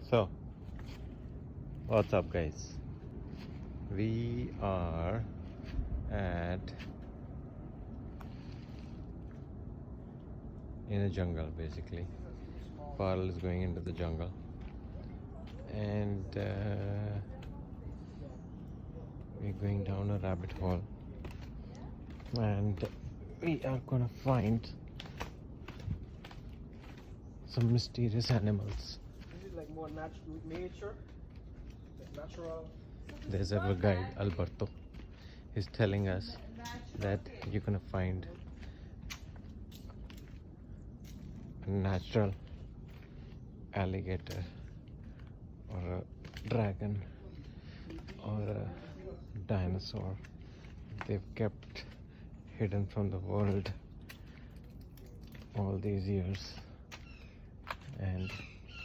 So, what's up, guys? We are in a jungle, basically. Parl is going into the jungle, and we're going down a rabbit hole, and we are gonna find some mysterious animals. Is it like more nature? Like natural? There's our guide Alberto. He's telling us that you're gonna find a natural alligator or a dragon or a dinosaur they've kept hidden from the world all these years, and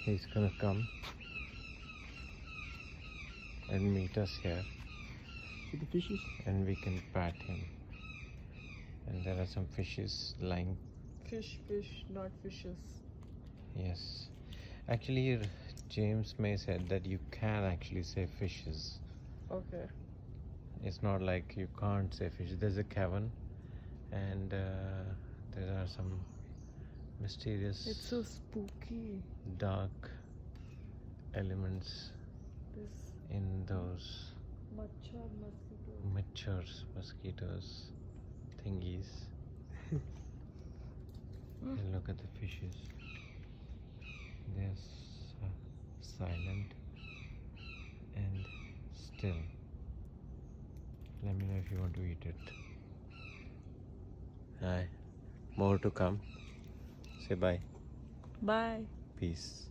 he's gonna come and meet us here, See the fishes? and we can pat him. And there are some fishes lying. Fish, not fishes. Yes, actually James May said that you can actually say fishes. Okay. It's not like you can't say fish. There's a cavern, and there are some mysterious, It's so spooky. dark elements This in those mosquitoes. mosquitoes thingies. And look at the fishes. They're silent and still. Let me know if you want to eat it. Hi. More to come. Say bye. Bye. Peace.